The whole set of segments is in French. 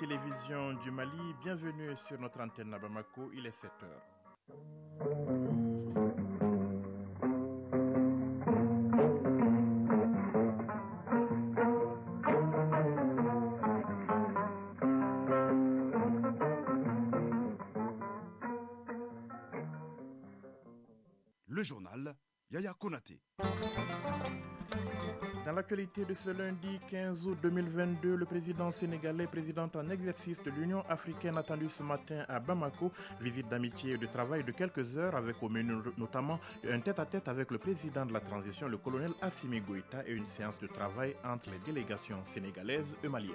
télévision du Mali, bienvenue sur notre antenne à Bamako, il est 7h. Le journal Yaya Konaté. Dans l'actualité de ce lundi 15 août 2022, le président sénégalais, président en exercice de l'Union africaine, attendu ce matin à Bamako, visite d'amitié et de travail de quelques heures avec au menu notamment un tête-à-tête avec le président de la transition, le colonel Assimi Goïta, et une séance de travail entre les délégations sénégalaises et maliennes.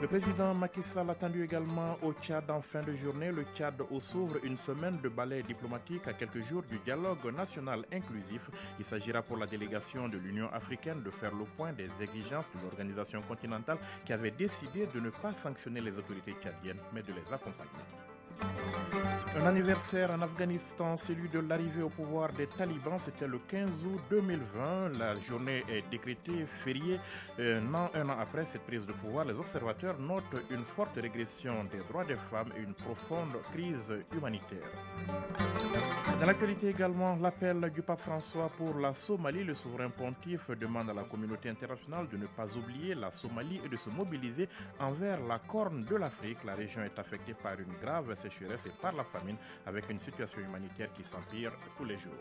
Le président Macky Sall attendu également au Tchad en fin de journée. Le Tchad s'ouvre une semaine de balai diplomatique à quelques jours du dialogue national inclusif. Il s'agira pour la délégation de l'Union africaine de faire le point des exigences de l'organisation continentale qui avait décidé de ne pas sanctionner les autorités tchadiennes mais de les accompagner. Un anniversaire en Afghanistan, celui de l'arrivée au pouvoir des talibans, c'était le 15 août 2020. La journée est décrétée fériée. Un an après cette prise de pouvoir, les observateurs notent une forte régression des droits des femmes et une profonde crise humanitaire. Dans l'actualité également, l'appel du pape François pour la Somalie. Le souverain pontife demande à la communauté internationale de ne pas oublier la Somalie et de se mobiliser envers la Corne de l'Afrique. La région est affectée par une grave sécheresse et par la famine, avec une situation humanitaire qui s'empire tous les jours.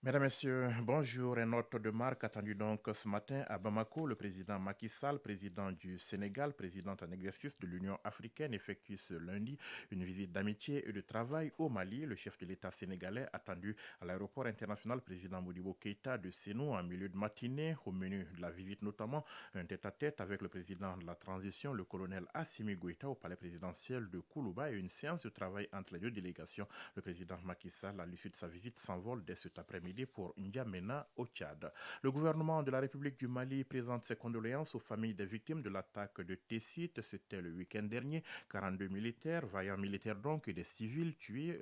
Mesdames, Messieurs, bonjour. Et note de marque attendue donc ce matin à Bamako. Le président Macky Sall, président du Sénégal, président en exercice de l'Union africaine, effectue ce lundi une visite d'amitié et de travail au Mali. Le chef de l'État sénégalais attendu à l'aéroport international président Modibo Keïta de Sénou en milieu de matinée. Au menu de la visite notamment un tête-à-tête avec le président de la transition, le colonel Assimi Goïta au palais présidentiel de Koulouba et une séance de travail entre les deux délégations. Le président Macky Sall, à l'issue de sa visite, s'envole dès cet après-midi pour N'Djamena au Tchad. Le gouvernement de la République du Mali présente ses condoléances aux familles des victimes de l'attaque de Tessit. C'était le week-end dernier. 42 militaires, vaillants militaires donc, et des civils tués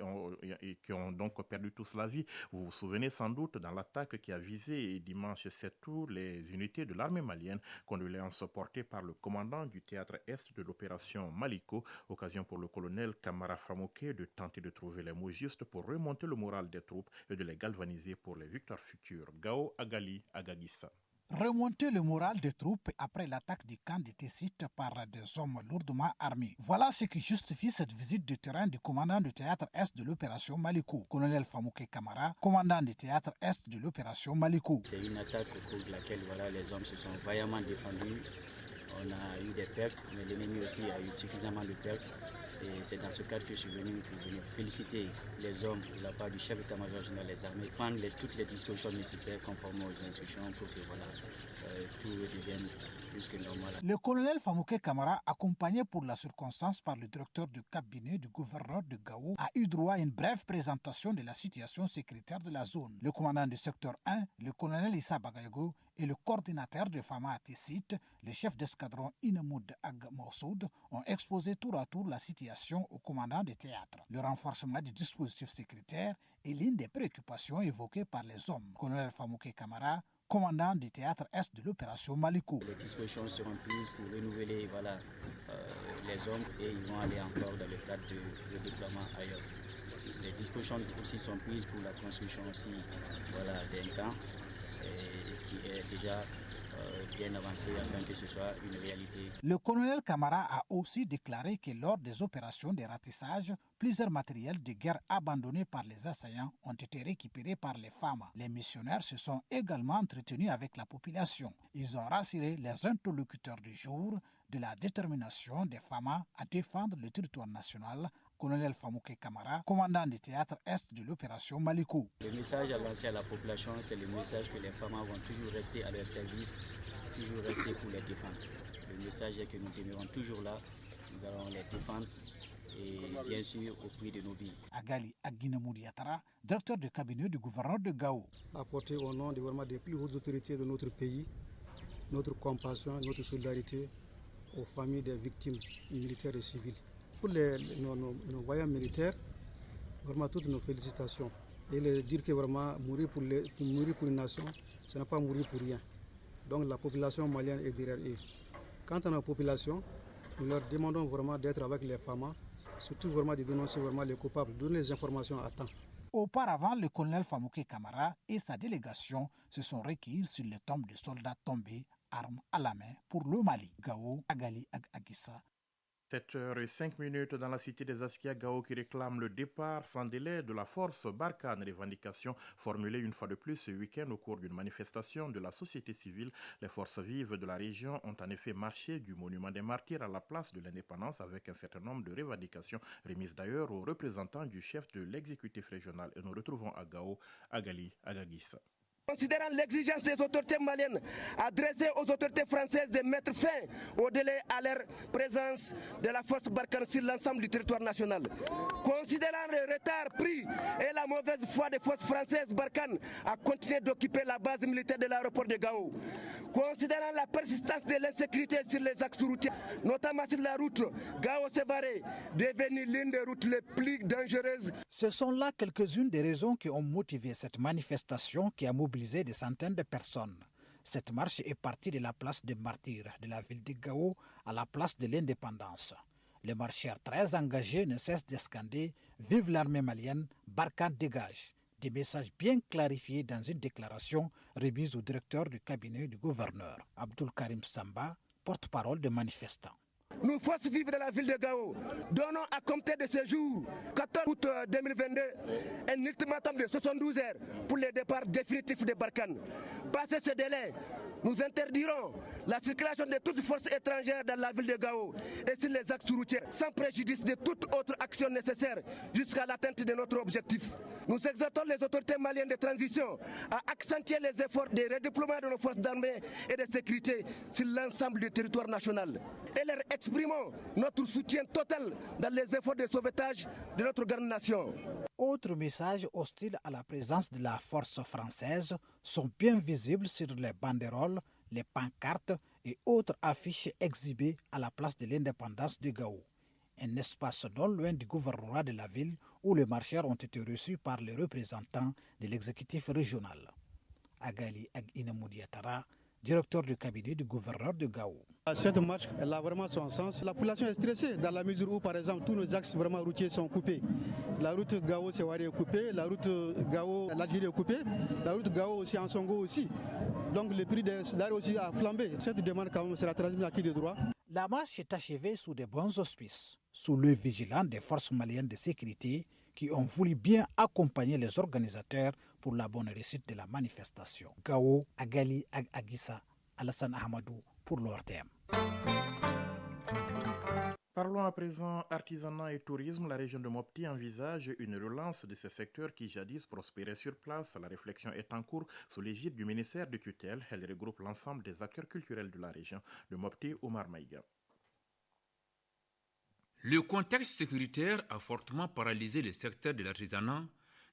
et qui ont donc perdu tous la vie. Vous vous souvenez sans doute dans l'attaque qui a visé dimanche 7 août les unités de l'armée malienne. Condoléances portées par le commandant du théâtre Est de l'opération Maliko. Occasion pour le colonel Kamara Famouké de tenter de trouver les mots justes pour remonter le moral des troupes et de les galvaniser pour les victoires futures. Gao Agali Agagissa. Remonter le moral des troupes après l'attaque du camp de Tessit par des hommes lourdement armés. Voilà ce qui justifie cette visite de terrain du commandant du théâtre Est de l'opération Maliko, colonel Famouké Kamara, commandant du théâtre Est de l'opération Maliko. C'est une attaque au cours de laquelle les hommes se sont vaillamment défendus. On a eu des pertes, mais l'ennemi aussi a eu suffisamment de pertes. Et c'est dans ce cadre que je suis venu pour venir féliciter les hommes de la part du chef d'état-major général des armées, prendre toutes les dispositions nécessaires conformément aux instructions pour que tout redevienne plus que normal. Le colonel Famouké Kamara, accompagné pour la circonstance par le directeur du cabinet du gouverneur de Gao, a eu droit à une brève présentation de la situation sécuritaire de la zone. Le commandant du secteur 1, le colonel Issa Bagayogo, et le coordinateur de Fama à Tessit, le chef d'escadron Inamoud Ag Morsoud, ont exposé tour à tour la situation au commandant du théâtre. Le renforcement du dispositif sécuritaire est l'une des préoccupations évoquées par les hommes. Colonel Famouké Kamara, commandant du théâtre Est de l'opération Maliko. Les dispositions seront prises pour renouveler les hommes et ils vont aller encore dans le cadre de déploiement ailleurs. Les dispositions aussi sont prises pour la construction aussi d'un camp qui est déjà bien avancé afin que ce soit une réalité. Le colonel Kamara a aussi déclaré que lors des opérations de ratissage, plusieurs matériels de guerre abandonnés par les assaillants ont été récupérés par les femmes. Les missionnaires se sont également entretenus avec la population. Ils ont rassuré les interlocuteurs du jour de la détermination des femmes à défendre le territoire national. Colonel Famouké Kamara, commandant du théâtre Est de l'opération Maliko. Le message à lancer à la population, c'est le message que les femmes vont toujours rester à leur service, toujours rester pour les défendre. Le message est que nous demeurons toujours là, nous allons les défendre et bien sûr au prix de nos vies. Agali Aguinamoudi-Yatara, directeur de cabinet du gouverneur de Gao. Apporter au nom des plus hautes autorités de notre pays notre compassion, notre solidarité aux familles des victimes militaires et civiles. Pour nos voyants militaires, vraiment toutes nos félicitations. Et dire que vraiment mourir pour une nation, ce n'est pas mourir pour rien. Donc la population malienne est derrière eux. Quant à la population, nous leur demandons vraiment d'être avec les FAMA, surtout vraiment de dénoncer vraiment les coupables, de donner les informations à temps. Auparavant, le colonel Famouké Camara et sa délégation se sont recueillis sur les tombes de soldats tombés, armes à la main, pour le Mali. Gao, Agali, Agissa. 7h05 dans la cité des Askia, Gao qui réclame le départ sans délai de la force Barkhane. Revendication formulée une fois de plus ce week-end au cours d'une manifestation de la société civile. Les forces vives de la région ont en effet marché du monument des martyrs à la place de l'indépendance avec un certain nombre de revendications remises d'ailleurs aux représentants du chef de l'exécutif régional. Et nous retrouvons à Gao, Agali, Agagissa. Considérant l'exigence des autorités maliennes adressée aux autorités françaises de mettre fin au délai à leur présence de la force Barkhane sur l'ensemble du territoire national. Considérant le retard pris et la mauvaise foi des forces françaises, Barkhane a continué d'occuper la base militaire de l'aéroport de Gao. Considérant la persistance de l'insécurité sur les axes routiers, notamment sur la route Gao-Sévaré, devenue l'une des routes les plus dangereuses. Ce sont là quelques-unes des raisons qui ont motivé cette manifestation qui a mobilisé des centaines de personnes. Cette marche est partie de la place des martyrs de la ville de Gao à la place de l'indépendance. Les marcheurs très engagés ne cessent de scander « Vive l'armée malienne, Barkhane dégage !» Des messages bien clarifiés dans une déclaration remise au directeur du cabinet du gouverneur, Abdul Karim Samba, porte-parole des manifestants. Nous, forces vives de la ville de Gao, donnons à compter de ce jour, 14 août 2022, un ultimatum de 72 heures pour le départ définitif de Barkhane. Passé ce délai, nous interdirons la circulation de toutes forces étrangères dans la ville de Gao et sur les axes routiers, sans préjudice de toute autre action nécessaire jusqu'à l'atteinte de notre objectif. Nous exhortons les autorités maliennes de transition à accentuer les efforts de redéploiement de nos forces d'armée et de sécurité sur l'ensemble du territoire national et leur exprimons notre soutien total dans les efforts de sauvetage de notre grande nation. Autres messages hostiles à la présence de la force française sont bien visibles sur les banderoles, les pancartes et autres affiches exhibées à la place de l'indépendance de Gao. Un espace non loin du gouvernorat de la ville où les marcheurs ont été reçus par les représentants de l'exécutif régional. Agali Aginamudiatara, directeur du cabinet du gouverneur de Gao. Cette marche, elle a vraiment son sens. La population est stressée dans la mesure où, par exemple, tous nos axes vraiment routiers sont coupés. La route Gao-Sévaré est coupée, la route Gao-Algérie est coupée, la route Gao aussi en Songo aussi. Donc le prix de l'arrêt aussi a flambé. Cette demande quand même sera transmise à qui de droit. La marche est achevée sous de bons auspices, sous l'œil vigilant des forces maliennes de sécurité qui ont voulu bien accompagner les organisateurs pour la bonne réussite de la manifestation. Gao, Agali, Agissa, Alassane Ahmadou pour l'ORTM. Parlons à présent artisanat et tourisme. La région de Mopti envisage une relance de ces secteurs qui jadis prospéraient sur place. La réflexion est en cours sous l'égide du ministère de tutelle. Elle regroupe l'ensemble des acteurs culturels de la région. De Mopti, Omar Maïga. Le contexte sécuritaire a fortement paralysé le secteur de l'artisanat,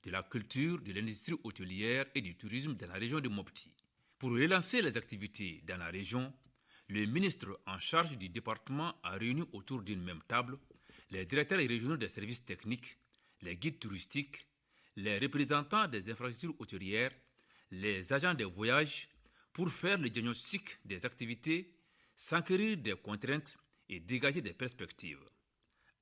de la culture, de l'industrie hôtelière et du tourisme dans la région de Mopti. Pour relancer les activités dans la région, le ministre en charge du département a réuni autour d'une même table les directeurs régionaux des services techniques, les guides touristiques, les représentants des infrastructures hôtelières, les agents de voyage pour faire le diagnostic des activités, s'enquérir des contraintes et dégager des perspectives.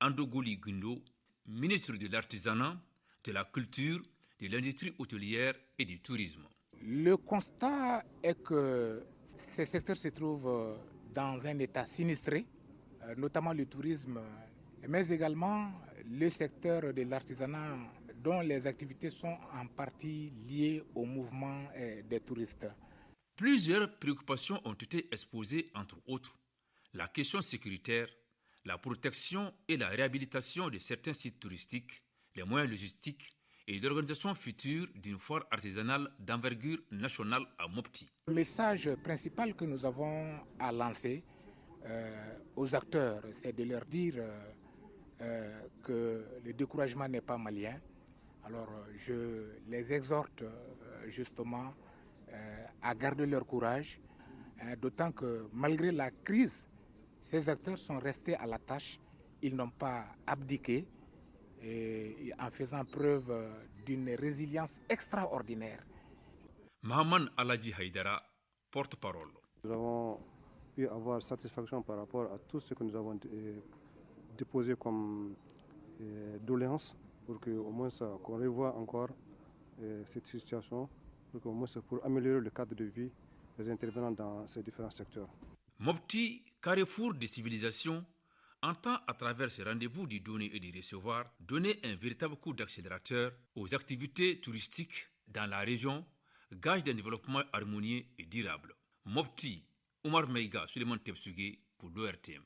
Andogouli Gundo, ministre de l'Artisanat, de la Culture, de l'Industrie hôtelière et du Tourisme. Le constat est que ces secteurs se trouvent dans un état sinistré, notamment le tourisme, mais également le secteur de l'artisanat dont les activités sont en partie liées au mouvement des touristes. Plusieurs préoccupations ont été exposées, entre autres, la question sécuritaire, la protection et la réhabilitation de certains sites touristiques, les moyens logistiques et l'organisation future d'une foire artisanale d'envergure nationale à Mopti. Le message principal que nous avons à lancer aux acteurs, c'est de leur dire que le découragement n'est pas malien. Alors je les exhorte justement à garder leur courage, d'autant que malgré la crise, ces acteurs sont restés à la tâche, ils n'ont pas abdiqué, et en faisant preuve d'une résilience extraordinaire. Mahaman Aladji Haïdara, porte-parole. Nous avons pu avoir satisfaction par rapport à tout ce que nous avons déposé comme doléances pour qu'au moins qu'on revoie encore cette situation, pour qu'au moins pour améliorer le cadre de vie des intervenants dans ces différents secteurs. Mopti, carrefour des civilisations, entend à travers ces rendez-vous du donner et du recevoir donner un véritable coup d'accélérateur aux activités touristiques dans la région, gage d'un développement harmonieux et durable. Mopti, Omar Meiga, Suleiman Tepsuge pour l'ORTM.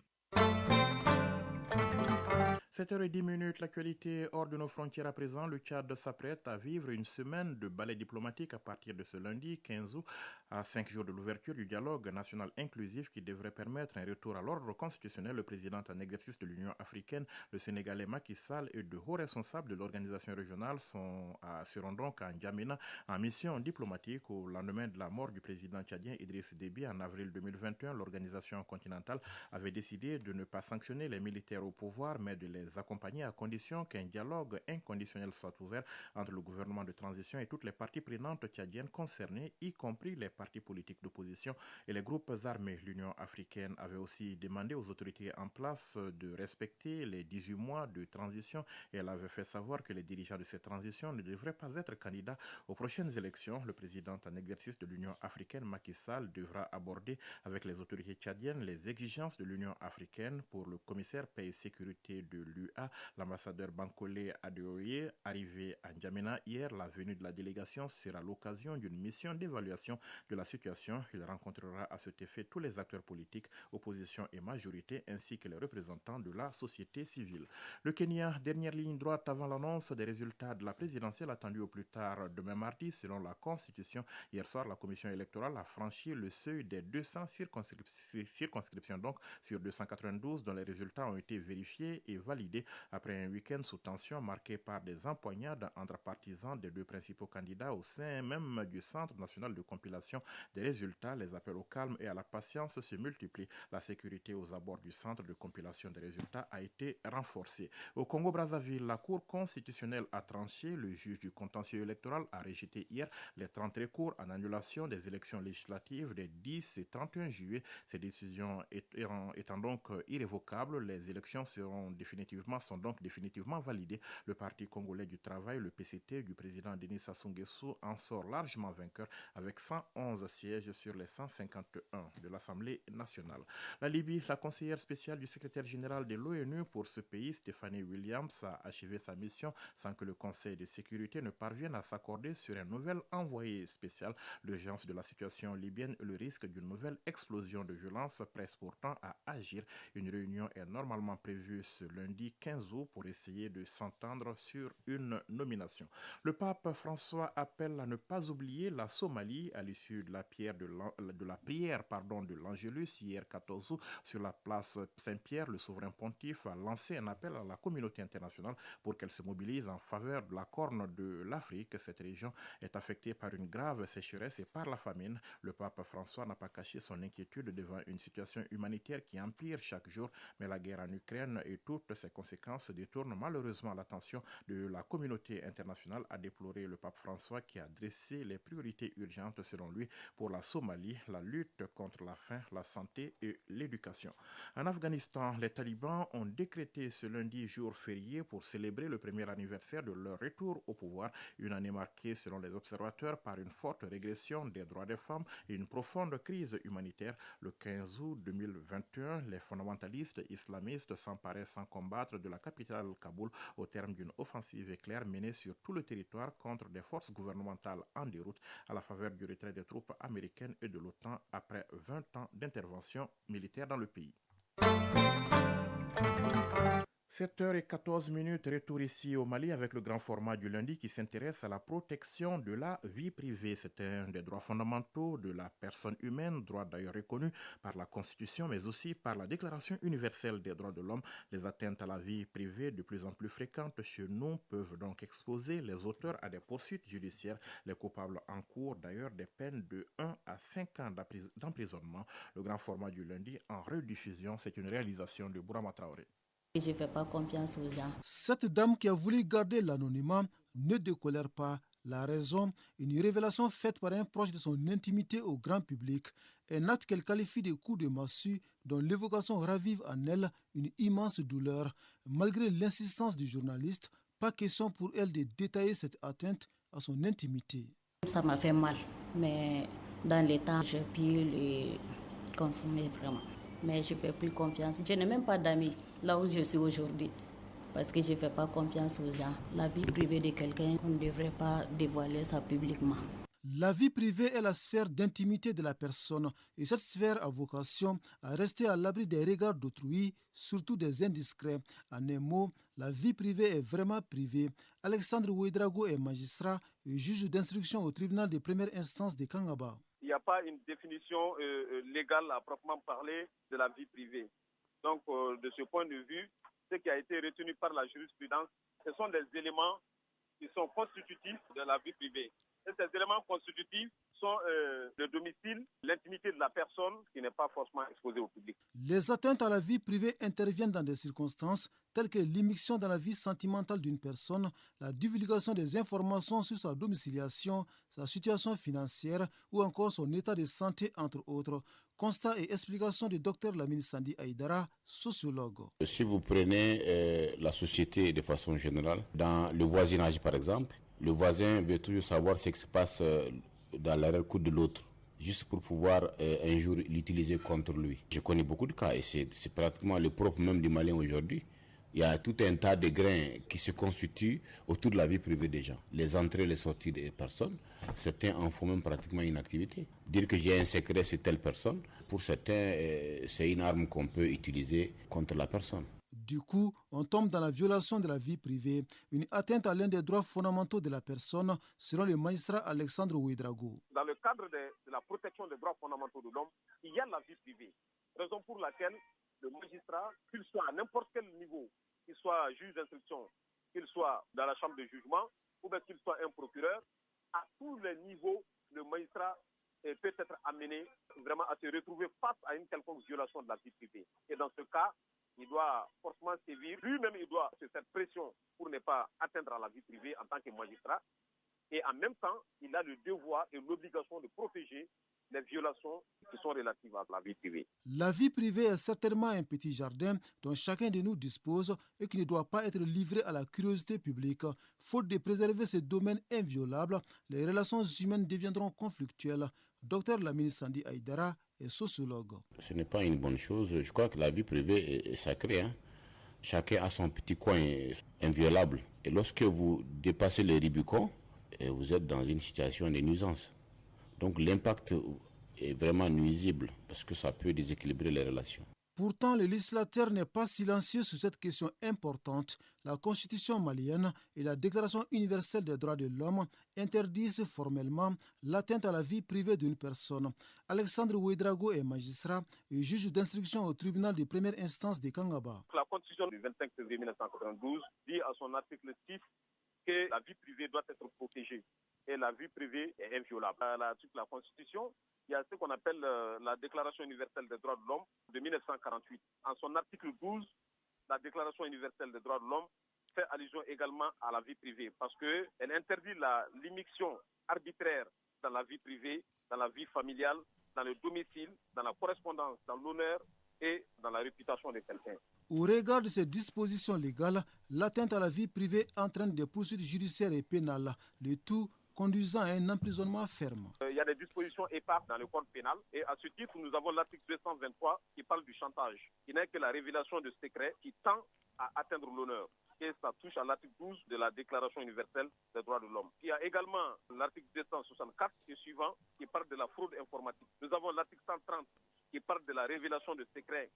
7h10, l'actualité hors de nos frontières à présent. Le Tchad s'apprête à vivre une semaine de ballet diplomatique à partir de ce lundi 15 août, à 5 jours de l'ouverture du dialogue national inclusif qui devrait permettre un retour à l'ordre constitutionnel. Le président en exercice de l'Union africaine, le Sénégalais Macky Sall, et de hauts responsables de l'organisation régionale seront donc à N'Djamena en mission diplomatique au lendemain de la mort du président tchadien Idriss Déby en avril 2021. L'organisation continentale avait décidé de ne pas sanctionner les militaires au pouvoir, mais de les accompagner à condition qu'un dialogue inconditionnel soit ouvert entre le gouvernement de transition et toutes les parties prenantes tchadiennes concernées, y compris les partis politiques d'opposition et les groupes armés. L'Union africaine avait aussi demandé aux autorités en place de respecter les 18 mois de transition et elle avait fait savoir que les dirigeants de cette transition ne devraient pas être candidats aux prochaines élections. Le président en exercice de l'Union africaine, Macky Sall, devra aborder avec les autorités tchadiennes les exigences de l'Union africaine pour le commissaire paix et sécurité de l'UA, l'ambassadeur Bankole Adeoye, arrivé à N'Djamena hier. La venue de la délégation sera l'occasion d'une mission d'évaluation de la situation. Il rencontrera à cet effet tous les acteurs politiques, opposition et majorité, ainsi que les représentants de la société civile. Le Kenya, dernière ligne droite avant l'annonce des résultats de la présidentielle attendue au plus tard demain mardi. Selon la Constitution, hier soir, la commission électorale a franchi le seuil des 200 circonscriptions donc sur 292 dont les résultats ont été vérifiés et validés après un week-end sous tension marqué par des empoignades entre partisans des deux principaux candidats au sein même du Centre national de compilation des résultats. Les appels au calme et à la patience se multiplient. La sécurité aux abords du centre de compilation des résultats a été renforcée. Au Congo-Brazzaville, la Cour constitutionnelle a tranché. Le juge du contentieux électoral a rejeté hier les 30 recours en annulation des élections législatives des 10 et 31 juillet. Ces décisions étant donc irrévocables, les élections sont donc définitivement validées. Le Parti congolais du travail, le PCT du président Denis Sassou Nguesso, en sort largement vainqueur avec 111 sièges sur les 151 de l'Assemblée nationale. La Libye, la conseillère spéciale du secrétaire général de l'ONU pour ce pays, Stéphanie Williams, a achevé sa mission sans que le Conseil de sécurité ne parvienne à s'accorder sur un nouvel envoyé spécial. L'urgence de la situation libyenne et le risque d'une nouvelle explosion de violence pressent pourtant à agir. Une réunion est normalement prévue ce lundi 15 août pour essayer de s'entendre sur une nomination. Le pape François appelle à ne pas oublier la Somalie à l'issue de la prière de l'Angélus hier 14 août sur la place Saint-Pierre. Le souverain pontife a lancé un appel à la communauté internationale pour qu'elle se mobilise en faveur de la Corne de l'Afrique. Cette région est affectée par une grave sécheresse et par la famine. Le pape François n'a pas caché son inquiétude devant une situation humanitaire qui empire chaque jour, mais la guerre en Ukraine et toutes ses conséquences détournent malheureusement l'attention de la communauté internationale, a déploré le pape François, qui a dressé les priorités urgentes selon lui pour la Somalie: la lutte contre la faim, la santé et l'éducation. En Afghanistan, les talibans ont décrété ce lundi jour férié pour célébrer le premier anniversaire de leur retour au pouvoir, une année marquée selon les observateurs par une forte régression des droits des femmes et une profonde crise humanitaire. Le 15 août 2021, les fondamentalistes islamistes s'emparaient sans combattre de la capitale Kaboul au terme d'une offensive éclair menée sur tout le territoire contre des forces gouvernementales en déroute à la faveur du retrait des troupes américaines et de l'OTAN après 20 ans d'intervention militaire dans le pays. 7h14, retour ici au Mali avec le grand format du lundi qui s'intéresse à la protection de la vie privée. C'est un des droits fondamentaux de la personne humaine, droit d'ailleurs reconnu par la Constitution mais aussi par la Déclaration universelle des droits de l'homme. Les atteintes à la vie privée de plus en plus fréquentes chez nous peuvent donc exposer les auteurs à des poursuites judiciaires. Les coupables encourent d'ailleurs des peines de 1 à 5 ans d'emprisonnement. Le grand format du lundi en rediffusion, c'est une réalisation de Bourama Traoré. Et je ne fais pas confiance aux gens. Cette dame qui a voulu garder l'anonymat ne décolère pas. La raison, une révélation faite par un proche de son intimité au grand public, un acte qu'elle qualifie de coup de massue dont l'évocation ravive en elle une immense douleur. Malgré l'insistance du journaliste, pas question pour elle de détailler cette atteinte à son intimité. Ça m'a fait mal, mais dans les temps, j'ai pu le consommer vraiment. Mais je ne fais plus confiance. Je n'ai même pas d'amis là où je suis aujourd'hui. Parce que je ne fais pas confiance aux gens. La vie privée de quelqu'un, on ne devrait pas dévoiler ça publiquement. La vie privée est la sphère d'intimité de la personne et cette sphère a vocation à rester à l'abri des regards d'autrui, surtout des indiscrets. En un mot, la vie privée est vraiment privée. Alexandre Ouedraogo est magistrat et juge d'instruction au tribunal de première instance de Kangaba. Il n'y a pas une définition légale à proprement parler de la vie privée. Donc, de ce point de vue, ce qui a été retenu par la jurisprudence, ce sont des éléments qui sont constitutifs de la vie privée. Et ces éléments constitutifs sont le domicile, l'intimité de la personne qui n'est pas forcément exposée au public. Les atteintes à la vie privée interviennent dans des circonstances telles que l'immixtion dans la vie sentimentale d'une personne, la divulgation des informations sur sa domiciliation, sa situation financière ou encore son état de santé, entre autres. Constat et explication du docteur Lamine Sandi Aïdara, sociologue. Si vous prenez la société de façon générale, dans le voisinage par exemple, le voisin veut toujours savoir ce qui se passe dans l'arrière-cour de l'autre, juste pour pouvoir un jour l'utiliser contre lui. Je connais beaucoup de cas et c'est pratiquement le propre même du Malien aujourd'hui. Il y a tout un tas de grains qui se constituent autour de la vie privée des gens. Les entrées et les sorties des personnes, certains en font même pratiquement une activité. Dire que j'ai un secret sur telle personne, pour certains, c'est une arme qu'on peut utiliser contre la personne. Du coup, on tombe dans la violation de la vie privée, une atteinte à l'un des droits fondamentaux de la personne, selon le magistrat Alexandre Ouedraogo. Dans le cadre de la protection des droits fondamentaux de l'homme, il y a la vie privée. Raison pour laquelle le magistrat, qu'il soit à n'importe quel niveau, qu'il soit juge d'instruction, qu'il soit dans la chambre de jugement, ou bien qu'il soit un procureur, à tous les niveaux, le magistrat peut être amené vraiment à se retrouver face à une quelconque violation de la vie privée. Et dans ce cas, il doit forcément sévir. Lui-même, il doit se faire pression pour ne pas atteindre à la vie privée en tant que magistrat. Et en même temps, il a le devoir et l'obligation de protéger les violations qui sont relatives à la vie privée. La vie privée est certainement un petit jardin dont chacun de nous dispose et qui ne doit pas être livré à la curiosité publique. Faute de préserver ce domaine inviolable, les relations humaines deviendront conflictuelles. Docteur Lamine Sandi Aïdara est sociologue. Ce n'est pas une bonne chose. Je crois que la vie privée est sacrée. Hein? Chacun a son petit coin inviolable. Et lorsque vous dépassez les Rubicon, vous êtes dans une situation de nuisance. Donc l'impact est vraiment nuisible parce que ça peut déséquilibrer les relations. Pourtant, le législateur n'est pas silencieux sur cette question importante. La Constitution malienne et la Déclaration universelle des droits de l'homme interdisent formellement l'atteinte à la vie privée d'une personne. Alexandre Ouedraogo est magistrat et juge d'instruction au tribunal de première instance de Kangaba. La Constitution du 25 février 1992 dit à son article 6 que la vie privée doit être protégée et la vie privée est inviolable. À l'article de la Constitution, il y a ce qu'on appelle la Déclaration universelle des droits de l'homme de 1948. En son article 12, la Déclaration universelle des droits de l'homme fait allusion également à la vie privée parce qu'elle interdit l'immixtion arbitraire dans la vie privée, dans la vie familiale, dans le domicile, dans la correspondance, dans l'honneur et dans la réputation de quelqu'un. Au regard de ces dispositions légales, l'atteinte à la vie privée entraîne des poursuites judiciaires et pénales, le tout conduisant à un emprisonnement ferme. Il y a des dispositions éparses dans le code pénal et à ce titre, nous avons l'article 223 qui parle du chantage, qui n'est que la révélation de secrets qui tend à atteindre l'honneur. Et ça touche à l'article 12 de la Déclaration universelle des droits de l'homme. Il y a également l'article 264 et suivant qui parle de la fraude informatique. Nous avons l'article 130 qui parle de la révélation de secrets.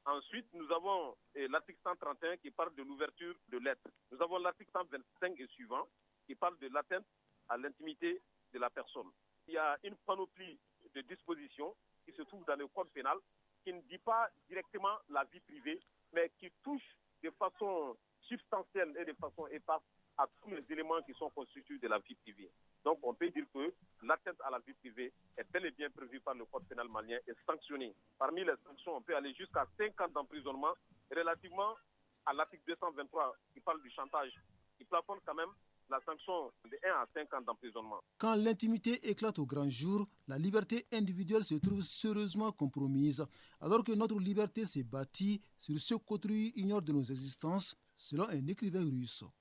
Ensuite, nous avons l'article 131 qui parle de l'ouverture de lettres. Nous avons l'article 125 et suivant qui parle de l'atteinte à l'intimité de la personne. Il y a une panoplie de dispositions qui se trouvent dans le code pénal qui ne dit pas directement la vie privée, mais qui touche de façon substantielle et de façon éparse à tous les éléments qui sont constitués de la vie privée. Donc on peut dire que l'atteinte à la vie privée est bel et bien prévue par le code pénal malien et sanctionnée. Parmi les sanctions, on peut aller jusqu'à 5 ans d'emprisonnement relativement à l'article 223 qui parle du chantage, qui plafonne quand même la sanction de 1 à 5 ans d'emprisonnement. Quand l'intimité éclate au grand jour, la liberté individuelle se trouve sérieusement compromise. Alors que notre liberté s'est bâtie sur ce qu'autrui ignore de nos existences, selon un écrivain russe. –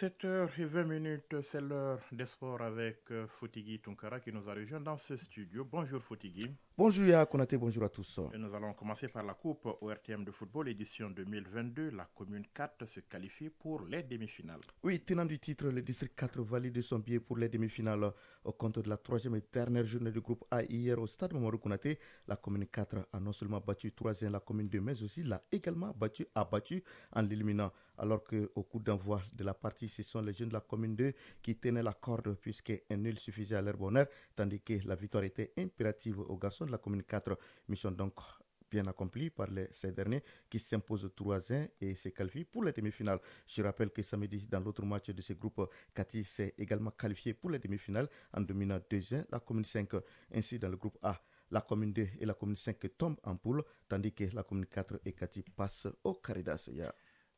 7h20, c'est l'heure des sports avec Fotigui Tunkara qui nous a rejoint dans ce studio. Bonjour Fotigui. Bonjour Yaya Konaté, bonjour à tous. Et nous allons commencer par la Coupe ORTM de football édition 2022. La commune 4 se qualifie pour les demi-finales. Oui, tenant du titre, le district 4 valide son billet pour les demi-finales au compte de la troisième et dernière journée du groupe A hier au stade Mamadou Konaté. La commune 4 a non seulement battu 3e la commune 2, mais aussi l'a également battu en l'éliminant. Alors qu'au coup d'envoi de la partie, ce sont les jeunes de la commune 2 qui tenaient la corde puisqu'un nul suffisait à leur bonheur, tandis que la victoire était impérative aux garçons de la commune 4. Mission donc bien accomplie par ces derniers qui s'imposent 3-1 et se qualifient pour les demi-finales. Je rappelle que samedi, dans l'autre match de ce groupe, Cathy s'est également qualifiée pour les demi-finales en dominant 2-1 la commune 5. Ainsi, dans le groupe A, la commune 2 et la commune 5 tombent en poule, tandis que la commune 4 et Cathy passent au Caridas.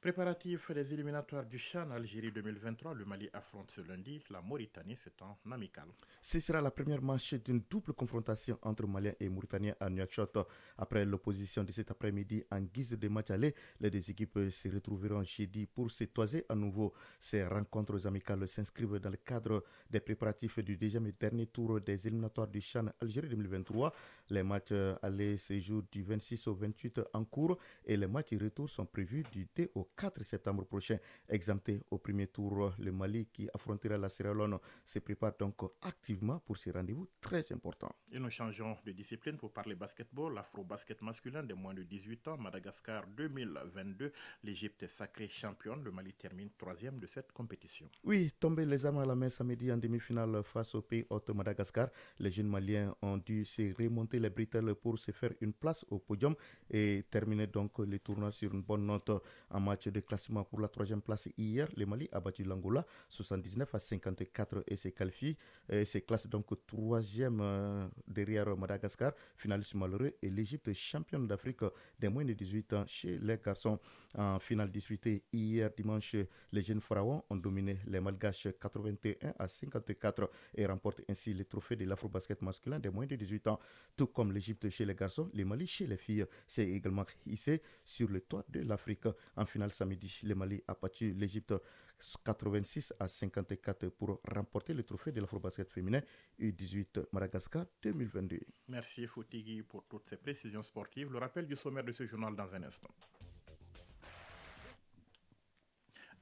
Préparatifs des éliminatoires du CHAN Algérie 2023, le Mali affronte ce lundi la Mauritanie, c'est en amical. Ce sera la première manche d'une double confrontation entre Maliens et Mauritaniens à Nouakchott. Après l'opposition de cet après-midi en guise de match aller, les deux équipes se retrouveront jeudi pour se toiser à nouveau. Ces rencontres amicales s'inscrivent dans le cadre des préparatifs du deuxième et dernier tour des éliminatoires du CHAN Algérie 2023. Les matchs aller se jouent du 26 au 28 en cours et les matchs retour sont prévus du 2 au 4 septembre prochain. Exempté au premier tour, le Mali qui affrontera la Sierra Leone se prépare donc activement pour ces rendez-vous très importants. Et nous changeons de discipline pour parler basketball. L'afro-basket masculin des moins de 18 ans, Madagascar 2022. L'Égypte est sacrée championne. Le Mali termine 3e de cette compétition. Oui, tomber les armes à la main samedi en demi-finale face au pays hôte Madagascar. Les jeunes Maliens ont dû se remonter les bretelles pour se faire une place au podium et terminer donc le tournoi sur une bonne note. En match de classement pour la 3e place hier, le Mali a battu l'Angola 79-54 et se qualifie et se classe donc 3e derrière Madagascar, finaliste malheureux, et l'Égypte championne d'Afrique des moins de 18 ans chez les garçons. En finale disputée hier dimanche, les jeunes pharaons ont dominé les Malgaches 81-54 et remportent ainsi le trophée de l'afro-basket masculin des moins de 18 ans. Tout comme l'Égypte chez les garçons, le Mali chez les filles s'est également hissé sur le toit de l'Afrique. En finale samedi, le Mali a battu l'Égypte 86-54 pour remporter le trophée de l'afro-basket féminin U18 Madagascar 2022. Merci Fotigui pour toutes ces précisions sportives. Le rappel du sommaire de ce journal dans un instant.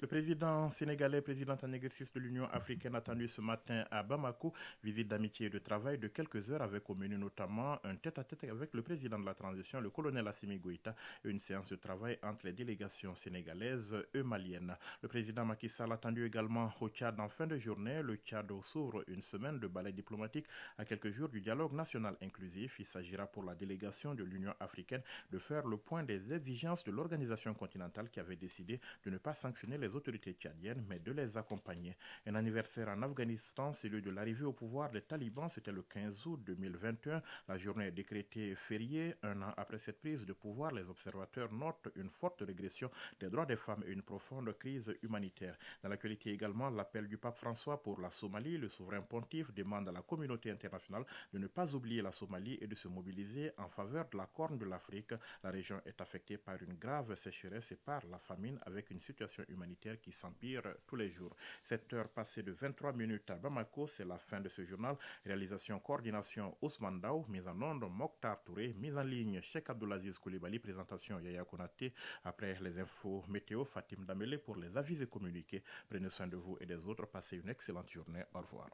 Le président sénégalais, président en exercice de l'Union africaine, attendu ce matin à Bamako, visite d'amitié et de travail de quelques heures avec au menu notamment un tête-à-tête avec le président de la transition, le colonel Assimi Goïta, et une séance de travail entre les délégations sénégalaises et maliennes. Le président Macky Sall attendu également au Tchad en fin de journée. Le Tchad s'ouvre une semaine de balai diplomatique à quelques jours du dialogue national inclusif. Il s'agira pour la délégation de l'Union africaine de faire le point des exigences de l'organisation continentale qui avait décidé de ne pas sanctionner les autorités tchadiennes, mais de les accompagner. Un anniversaire en Afghanistan, celui de l'arrivée au pouvoir des talibans, c'était le 15 août 2021. La journée est décrétée fériée. Un an après cette prise de pouvoir, les observateurs notent une forte régression des droits des femmes et une profonde crise humanitaire. Dans l'actualité également, l'appel du pape François pour la Somalie. Le souverain pontife demande à la communauté internationale de ne pas oublier la Somalie et de se mobiliser en faveur de la Corne de l'Afrique. La région est affectée par une grave sécheresse et par la famine avec une situation humanitaire qui s'empire tous les jours. 7 heures passées de 23 minutes à Bamako, c'est la fin de ce journal. Réalisation, coordination Ousmane Daou, mise en onde Mokhtar Touré, mise en ligne Cheikh Abdoulaziz Koulibaly, présentation Yaya Konaté. Après les infos météo, Fatim Damele pour les avis et communiqués. Prenez soin de vous et des autres. Passez une excellente journée. Au revoir.